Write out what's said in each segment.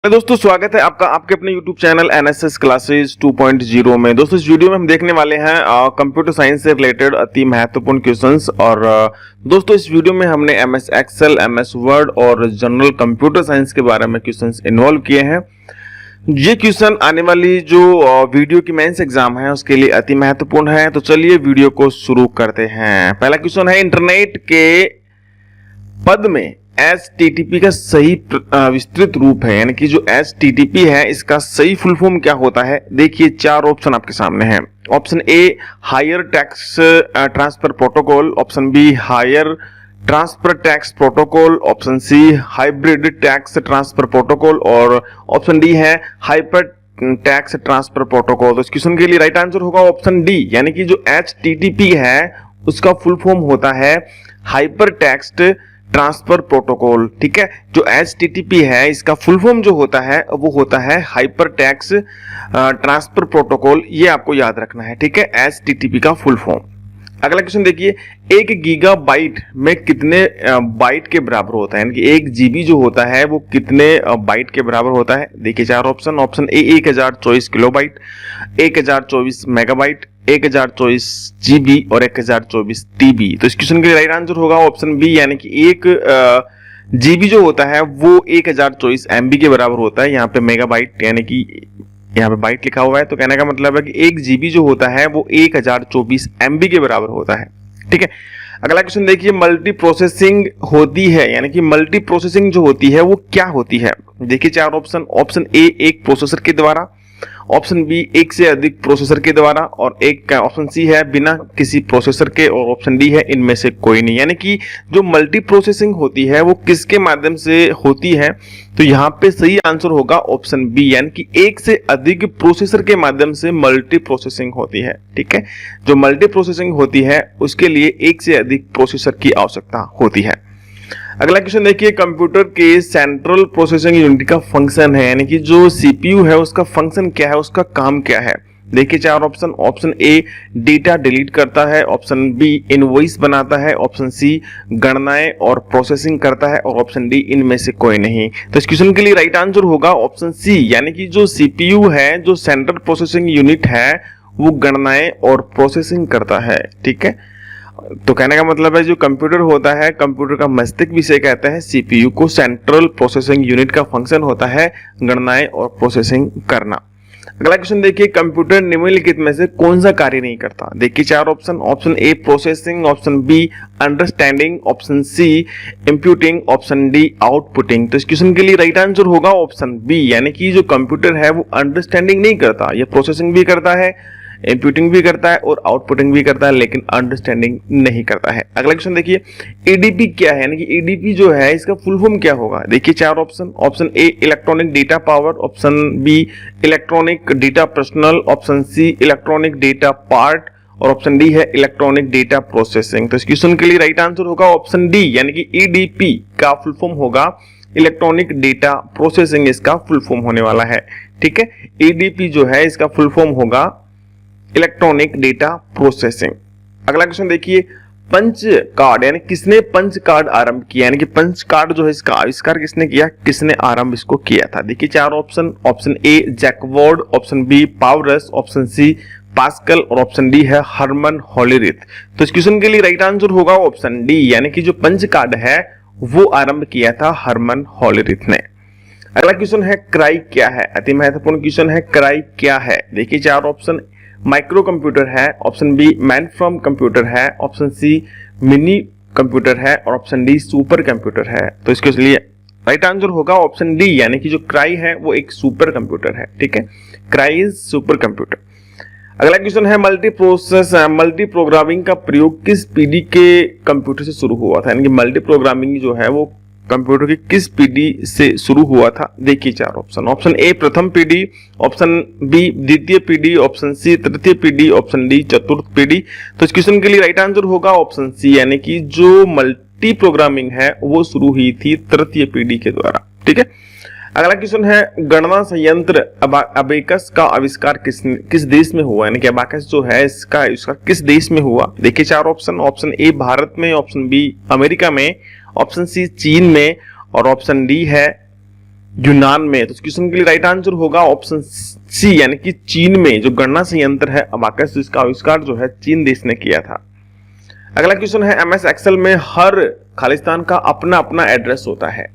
दोस्तों स्वागत है आपका आपके अपने YouTube चैनल एनएसएस क्लासेस 2.0 में। दोस्तों इस वीडियो में हम देखने वाले हैं कंप्यूटर साइंस से रिलेटेड अति महत्वपूर्ण क्वेश्चंस। और दोस्तों इस वीडियो में हमने एमएस एक्सेल, एमएस वर्ड और जनरल कंप्यूटर साइंस के बारे में क्वेश्चंस इन्वॉल्व किए हैं। ये क्वेश्चन आने वाली जो वीडियो की मेंस एग्जाम है उसके लिए अति महत्वपूर्ण है। तो चलिए वीडियो को शुरू करते हैं। पहला क्वेश्चन है, इंटरनेट के पद में HTTP का सही विस्तृत रूप है, यानी कि जो HTTP है इसका सही फुल फॉर्म क्या होता है। देखिए चार ऑप्शन आपके सामने हैं। Option A higher tax transfer protocol, option B higher transfer tax protocol, option C hybrid tax transfer protocol और ऑप्शन डी है हाइपर टैक्स ट्रांसफर प्रोटोकॉल। तो इस क्वेश्चन के लिए राइट आंसर होगा ऑप्शन डी, यानी कि जो HTTP है उसका फुल फॉर्म होता है हाइपर टैक्स ट्रांसफर प्रोटोकॉल। ठीक है, जो HTTP है इसका फुल फॉर्म जो होता है वो होता है हाइपर टैक्स ट्रांसफर प्रोटोकॉल। ये आपको याद रखना है। ठीक है, HTTP का फुल फॉर्म। अगला क्वेश्चन देखिए, 1 गीगाबाइट में कितने बाइट के बराबर होता है, यानी कि 1 GB जो होता है वो कितने बाइट के बराबर होता है। देखिए चार ऑप्शन। ऑप्शन ए 1024 किलोबाइट, 1024 मेगाबाइट, 1024 GB और 1024 TB। तो इस क्वेश्चन के लिए राइट आंसर होगा ऑप्शन बी, यानी कि 1 GB जो होता है वो 1024 MB के बराबर होता है। यहाँ पे मेगाबाइट यानी कि यहाँ पे बाइट लिखा हुआ है, तो कहने का मतलब है कि 1 GB जो होता है वो 1024 MB के बराबर होता है। ठीक है, अगला क्वेश्चन देखिए, मल्टी प्रोसेसिंग होती है, यानी कि मल्टी प्रोसेसिंग जो होती है वो क्या होती है। देखिए चार ऑप्शन। ऑप्शन ए एक प्रोसेसर के द्वारा, ऑप्शन बी एक से अधिक प्रोसेसर के द्वारा और एक ऑप्शन सी है बिना किसी प्रोसेसर के और ऑप्शन डी है इनमें से कोई नहीं। यानी कि जो मल्टी प्रोसेसिंग होती है वो किसके माध्यम से होती है, तो यहाँ पे सही आंसर होगा ऑप्शन बी, यानी कि एक से अधिक प्रोसेसर के माध्यम से मल्टी प्रोसेसिंग होती है। ठीक है, जो मल्टी प्रोसेसिंग होती है उसके लिए एक से अधिक प्रोसेसर की आवश्यकता होती है। अगला क्वेश्चन देखिए, कंप्यूटर के सेंट्रल प्रोसेसिंग यूनिट का फंक्शन है, यानी कि जो CPU है उसका फंक्शन क्या है, उसका काम क्या है। देखिए चार ऑप्शन। ऑप्शन ए डेटा डिलीट करता है, ऑप्शन बी इनवॉइस बनाता है, ऑप्शन सी गणनाएं और प्रोसेसिंग करता है और ऑप्शन डी इनमें से कोई नहीं। तो इस क्वेश्चन के लिए राइट आंसर होगा ऑप्शन सी, यानी कि जो CPU है, जो सेंट्रल प्रोसेसिंग यूनिट है वो गणनाएं और प्रोसेसिंग करता है। ठीक है, तो कहने का मतलब है जो कंप्यूटर होता है, कंप्यूटर का मस्तिष्क भी इसे कहते हैं, CPU को सेंट्रल प्रोसेसिंग यूनिट का फंक्शन होता है गणनाएं और प्रोसेसिंग करना। अगला क्वेश्चन देखिए, कंप्यूटर निम्नलिखित में से कौन सा कार्य नहीं करता। देखिए चार option. Option A processing, option B understanding, option C imputing, option D outputting. तो इस क्वेश्चन के लिए राइट आंसर होगा ऑप्शन बी, यानी कि जो कंप्यूटर है वो अंडरस्टैंडिंग नहीं करता, ये प्रोसेसिंग भी करता है, इंप्यूटिंग भी करता है और आउटपुटिंग भी करता है, लेकिन अंडरस्टैंडिंग नहीं करता है। अगला क्वेश्चन देखिए, EDP क्या है, यानी कि EDP जो है इसका फुल फॉर्म क्या होगा। देखिए चार option. Option A electronic data power, option B electronic data personal, option C electronic data part और ऑप्शन डी है इलेक्ट्रॉनिक डेटा प्रोसेसिंग। तो इस क्वेश्चन के लिए राइट आंसर होगा ऑप्शन डी, यानी कि EDP का फुल फॉर्म होगा इलेक्ट्रॉनिक डेटा प्रोसेसिंग, इसका फुल फॉर्म होने वाला है। ठीक है, EDP जो है इसका फुल फॉर्म होगा इलेक्ट्रॉनिक डेटा प्रोसेसिंग। अगला क्वेश्चन देखिए, पंच कार्ड, यानी किसने पंच कार्ड आरंभ किया, यानी कि पंच कार्ड जो है इसका आविष्कार किसने किया, किसने आरंभ इसको किया था। देखिए चार option. Option A Jacquard, option B Powers, option C Pascal और ऑप्शन डी है हरमन होलीरिथ। तो इस क्वेश्चन के लिए राइट आंसर होगा ऑप्शन डी, यानी कि जो पंच कार्ड है वो आरंभ किया था हरमन होलीरिथ ने। अगला क्वेश्चन है, क्राई क्या है। अति महत्वपूर्ण क्वेश्चन है, क्राई क्या है। देखिए चार ऑप्शन। माइक्रो कंप्यूटर है, option B mainframe computer है, ऑप्शन सी मिनी कंप्यूटर है और ऑप्शन डी सुपर कंप्यूटर है। तो इसके लिए राइट आंसर होगा ऑप्शन डी, यानी कि जो क्राई है वो एक सुपर कंप्यूटर है। ठीक है, क्राई इज सुपर कंप्यूटर। अगला क्वेश्चन है, मल्टी प्रोग्रामिंग का प्रयोग किस पीढ़ी के कंप्यूटर से शुरू हुआ था, यानी कि मल्टी प्रोग्रामिंग जो है वो कंप्यूटर की किस पीढ़ी से शुरू हुआ था। देखिए चार ऑप्शन। ऑप्शन ए प्रथम पीढ़ी, ऑप्शन बी द्वितीय पीढ़ी, ऑप्शन सी तृतीय पीढ़ी, ऑप्शन डी चतुर्थ पीढ़ी। तो इस क्वेश्चन के लिए राइट आंसर होगा ऑप्शन सी, यानी कि जो मल्टी प्रोग्रामिंग है वो शुरू हुई थी तृतीय पीढ़ी के द्वारा। ठीक है, अगला क्वेश्चन है, गणना संयंत्र अबेकस का आविष्कार किस देश में हुआ, यानी कि अबाकस जो है इसका किस देश में हुआ। देखिए चार ऑप्शन। ऑप्शन ए भारत में, ऑप्शन बी अमेरिका में, ऑप्शन सी चीन में और ऑप्शन डी है यूनान में। तो इस क्वेश्चन के लिए राइट आंसर होगा ऑप्शन सी, यानी कि चीन में जो गणना संयंत्र है अबाकस, इसका आविष्कार जो है चीन देश ने किया था। अगला क्वेश्चन है एमएस एक्सेल में हर खालिस्तान का अपना अपना एड्रेस होता है।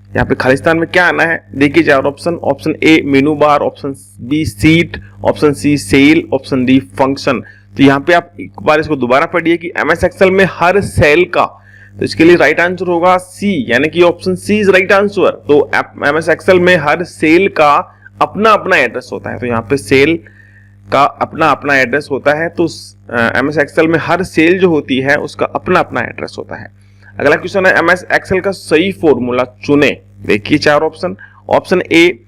यहाँ पे खालिस्तान में क्या आना है, देखिए चार option. Option A menu bar, option B sheet, option C cell, option D function. तो यहाँ पे आप एक बार इसको दोबारा पढ़िए कि एमएस एक्सेल में हर सेल का, तो इसके लिए राइट आंसर होगा सी, यानी कि option C is right answer. तो एमएस एक्सेल में हर सेल का अपना अपना एड्रेस होता है। तो यहाँ पे सेल का अपना अपना एड्रेस होता है। तो एमएस एक्सेल में हर सेल जो होती है उसका अपना अपना एड्रेस होता है। अगला क्वेश्चन है एमएस एक्सेल का सही फॉर्मूला चुने। देखिए चार option, option A,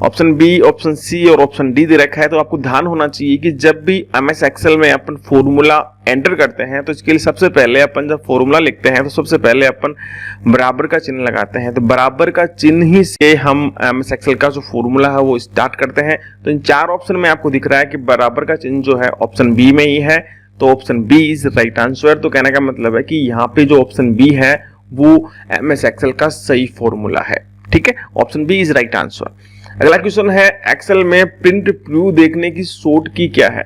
option B, option C और ऑप्शन डी दे रखा है। तो आपको ध्यान होना चाहिए कि जब भी एमएस एक्सेल में अपन फॉर्मूला एंटर करते हैं तो इसके लिए सबसे पहले अपन जब फॉर्मूला लिखते हैं तो सबसे पहले अपन बराबर का चिन्ह लगाते हैं। तो बराबर का चिन्ह ही से हम एमएस एक्सेल का जो फॉर्मूला है वो स्टार्ट करते हैं। तो इन चार ऑप्शन में आपको दिख रहा है कि बराबर का चिन्ह जो है ऑप्शन बी में ही है। तो option B is right answer. तो कहने का मतलब है कि यहाँ पे जो ऑप्शन बी है वो एमएस एक्सेल का सही फॉर्मूला है। ठीक है, option B is right answer. अगला क्वेश्चन है एक्सेल में प्रिंट प्रीव्यू देखने की शॉर्ट की क्या है।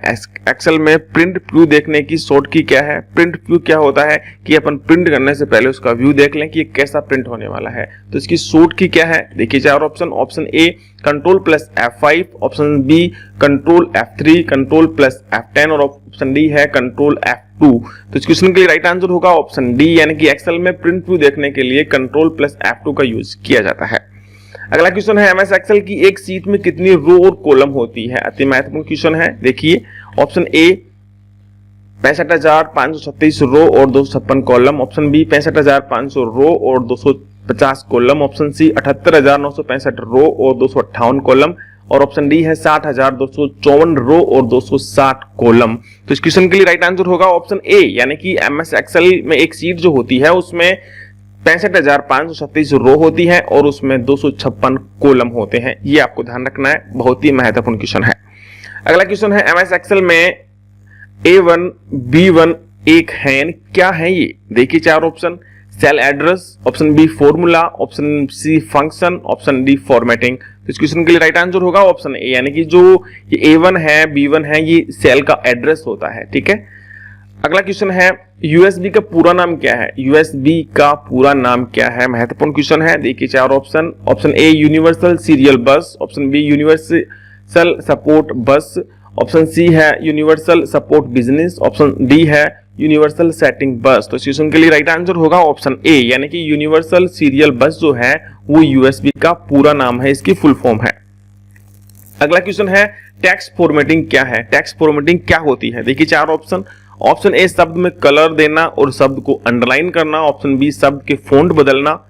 एक्सेल में प्रिंट प्रीव्यू देखने की शॉर्ट की क्या है। प्रिंट प्रीव्यू क्या होता है कि अपन प्रिंट करने से पहले उसका व्यू देख लें कि ये कैसा प्रिंट होने वाला है। तो इसकी शॉर्ट की क्या है, देखिए चार option. Option A control plus F5, option B control F3, control plus F10 और ऑप्शन डी है कंट्रोल F2। तो इस क्वेश्चन के लिए राइट आंसर होगा ऑप्शन डी, यानी कि एक्सेल में प्रिंट प्रीव्यू देखने के लिए कंट्रोल प्लस F2 का यूज किया जाता है। अगला क्वेश्चन है एमएस एक्सेल की एक सीट में कितनी रो और कॉलम होती है। अति महत्वपूर्ण क्वेश्चन है। देखिए ऑप्शन ए 65,536 रो और 256 कॉलम, ऑप्शन बी 65,500 रो और 250 कॉलम, ऑप्शन सी 78,965 रो और 258 कॉलम और ऑप्शन डी है 60,254 रो और 260 कॉलम। तो इस क्वेश्चन के लिए राइट आंसर होगा ऑप्शन ए, यानी कि एमएस एक्सेल में एक सीट जो होती है उसमें 65,536 रो होती है और उसमें 256 कॉलम होते हैं। ये आपको ध्यान रखना है, बहुत ही महत्वपूर्ण क्वेश्चन है। अगला क्वेश्चन है एमएस एक्सेल में A1 B1 एक है, यानी क्या है ये। देखिए चार option, cell address, option B formula, option C function, option D formatting. तो इस क्वेश्चन के लिए राइट आंसर होगा ऑप्शन ए, यानी कि जो ये A1 है B1 है ये सेल का एड्रेस होता है। ठीक है, अगला क्वेश्चन है यूएसबी का पूरा नाम क्या है। यूएसबी का पूरा नाम क्या है, महत्वपूर्ण क्वेश्चन है। देखिए चार option, option A universal serial bus, option B universal support bus, option C है universal support business, option D है यूनिवर्सल सेटिंग बस। तो इस क्वेश्चन के लिए राइट आंसर होगा ऑप्शन ए, यानी कि यूनिवर्सल सीरियल बस जो है वो यूएसबी का पूरा नाम है, इसकी फुल फॉर्म है। अगला क्वेश्चन है टेक्स्ट फॉर्मेटिंग क्या है। टेक्स्ट फॉर्मेटिंग क्या होती है। देखिए चार ऑप्शन, ऑप्शन ए शब्द में कलर देना और शब्द को अंडरलाइन करना, ऑप्शन बी शब्द के फॉन्ट बदलना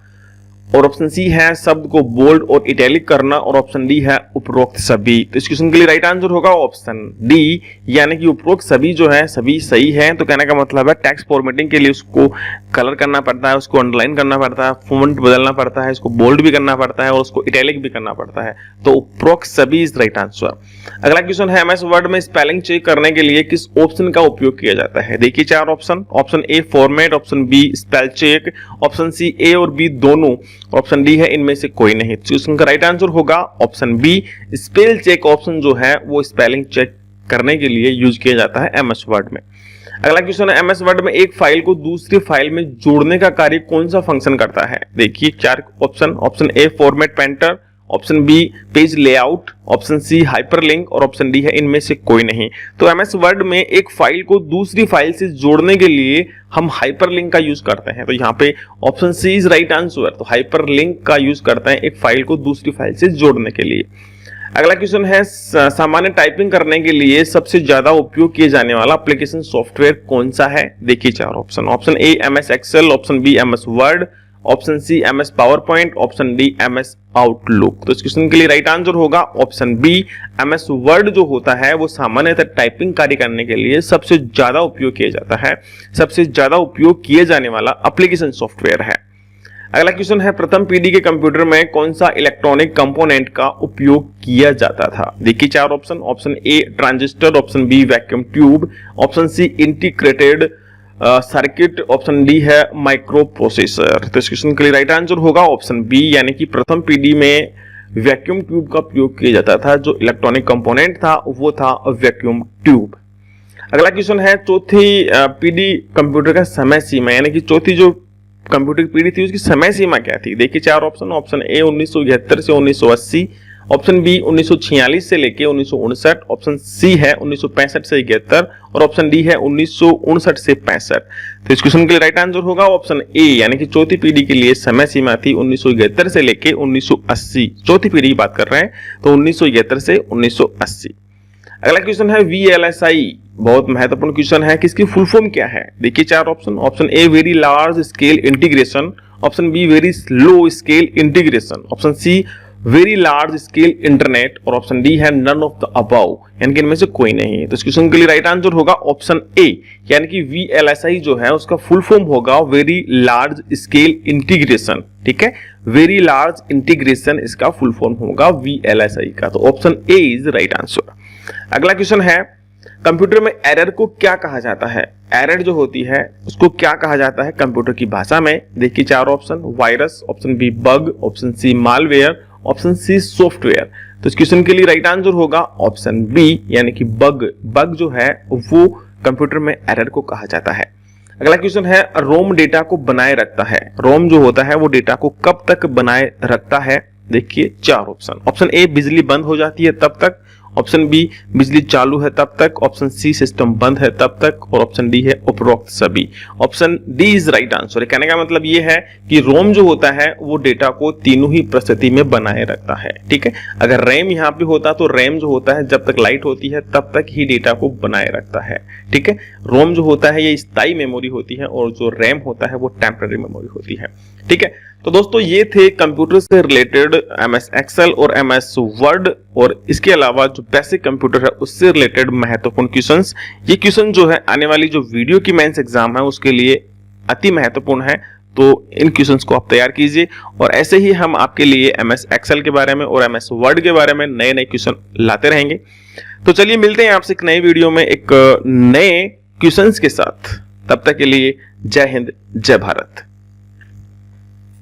और ऑप्शन सी है शब्द को बोल्ड और इटैलिक करना और ऑप्शन डी है उपरोक्त सभी। तो इस क्वेश्चन के लिए राइट आंसर होगा ऑप्शन डी, यानी कि उपरोक्त सभी जो है सभी सही है। तो कहने का मतलब है टेक्स्ट फॉर्मेटिंग के लिए उसको कलर करना पड़ता है, उसको अंडरलाइन करना पड़ता है, फॉन्ट बदलना पड़ता है, इसको बोल्ड भी करना पड़ता है और उसको इटैलिक भी करना पड़ता है। तो उपरोक्त सभी इज राइट आंसर। अगला क्वेश्चन है एमएस वर्ड में स्पेलिंग चेक करने के लिए किस ऑप्शन का उपयोग किया जाता है। देखिए चार option, option A format, option B spell check, option C A और बी दोनों, ऑप्शन डी है इनमें से कोई नहीं। तो इसका राइट आंसर होगा option B, spell check option जो है वो स्पेलिंग चेक करने के लिए यूज किया जाता है एमएस वर्ड में। अगला क्वेश्चन है एमएस वर्ड में एक फाइल को दूसरी फाइल में जोड़ने का कार्य कौन सा फंक्शन करता है। देखिए चार option, option A format painter, option B page layout, option C hyperlink और ऑप्शन डी है इनमें से कोई नहीं। तो एमएस वर्ड में एक फाइल को दूसरी फाइल से जोड़ने के लिए हम हाइपरलिंक का यूज करते हैं। तो यहाँ पे option C is right answer. तो हाइपरलिंक का यूज करते हैं एक फाइल को दूसरी फाइल से जोड़ने के लिए। अगला क्वेश्चन है सामान्य टाइपिंग करने के लिए सबसे ज्यादा उपयोग किए जाने वाला एप्लीकेशन सॉफ्टवेयर कौन सा है। देखिए चार option, option A MS Excel, option B MS Word, option C MS PowerPoint, option D MS Outlook. तो इस क्वेश्चन के लिए राइट आंसर होगा ऑप्शन बी, एमएस वर्ड जो होता है वो सामान्यतः टाइपिंग कार्य करने के लिए सबसे ज्यादा उपयोग किया जाता है, सबसे ज्यादा उपयोग किए जाने वाला एप्लीकेशन सॉफ्टवेयर है। अगला क्वेश्चन है प्रथम पीढ़ी के कंप्यूटर में कौन सा इलेक्ट्रॉनिक कंपोनेंट का उपयोग किया जाता था। देखिए चार option, option A transistor, option B vacuum tube, option C integrated circuit, option D है माइक्रो प्रोसेसर। तो इस क्वेश्चन के लिए राइट आंसर होगा ऑप्शन बी, यानी कि प्रथम पीढ़ी में वैक्यूम ट्यूब का प्रयोग किया जाता था। जो इलेक्ट्रॉनिक कंपोनेंट था वो था वैक्यूम ट्यूब। अगला क्वेश्चन है चौथी पीढ़ी कंप्यूटर का समय सीमा, यानी कि चौथी जो कंप्यूटर की पीढ़ी थी उसकी समय सीमा क्या थी। देखिए चार ऑप्शन, ऑप्शन ए 1971 से 1980, ऑप्शन बी 1946 से लेके 1959, ऑप्शन सी है 1965 से 71 और ऑप्शन डी है 1959 से 65। तो इस क्वेश्चन के लिए राइट आंसर होगा ऑप्शन ए, यानी कि चौथी पीढ़ी के लिए समय सीमा थी 1971 से लेके 1980। चौथी पीढ़ी की बात कर रहे हैं तो 1971 से 1980। अगला क्वेश्चन है VLSI, बहुत महत्वपूर्ण क्वेश्चन है कि इसकी फुल फॉर्म क्या है। देखिए चार option, option A very large scale integration, option B very slow scale integration, option C very large scale internet और ऑप्शन डी है नन ऑफ द अबव, यानी कि इनमें से कोई नहीं है। तो इस क्वेश्चन के लिए राइट आंसर होगा ऑप्शन ए, यानी कि VLSI जो है उसका फुल फॉर्म होगा वेरी लार्ज स्केल इंटीग्रेशन। ठीक है, वेरी लार्ज इंटीग्रेशन इसका फुल फॉर्म होगा VLSI का। तो option A is right answer. अगला क्वेश्चन है कंप्यूटर में एरर को क्या कहा जाता है। एरर जो होती है उसको क्या कहा जाता है कंप्यूटर की भाषा में। देखिए चार option, virus, option B bug, option C malware, option C software. तो इस क्वेश्चन के लिए राइट आंसर होगा ऑप्शन बी, यानी कि बग। बग जो है वो कंप्यूटर में एरर को कहा जाता है। अगला क्वेश्चन है रोम डेटा को बनाए रखता है। रोम जो होता है वो डेटा को कब तक बनाए रखता है। देखिए चार ऑप्शन, ऑप्शन ए बिजली बंद हो जाती है तब तक, ऑप्शन बी बिजली चालू है तब तक, ऑप्शन सी सिस्टम बंद है तब तक और ऑप्शन डी है उपरोक्त सभी। Option D is right answer. कहने का मतलब ये है कि रोम जो होता है वो डेटा को तीनों ही परिस्थिति में बनाए रखता है। ठीक है, अगर रैम यहाँ पे होता तो रैम जो होता है जब तक लाइट होती है तब तक ही डेटा को बनाए रखता है। ठीक है, रोम जो होता है ये स्थायी मेमोरी होती है और जो रैम होता है वो टेम्पररी मेमोरी होती है। ठीक है, तो दोस्तों ये थे कंप्यूटर से रिलेटेड MS एक्सेल और MS वर्ड और इसके अलावा जो बेसिक कंप्यूटर है उससे रिलेटेड महत्वपूर्ण क्वेश्चंस। ये क्वेश्चन जो है आने वाली जो वीडियो की मेंस एग्जाम है उसके लिए अति महत्वपूर्ण है, तो इन क्वेश्चंस को आप तैयार कीजिए और ऐसे ही हम आपके लिए MS एक्सेल के बारे में और MS वर्ड के बारे में नए नए क्वेश्चन लाते रहेंगे। तो चलिए मिलते हैं आपसे एक नई वीडियो में एक नए क्वेश्चंस के साथ। तब तक के लिए जय हिंद, जय भारत।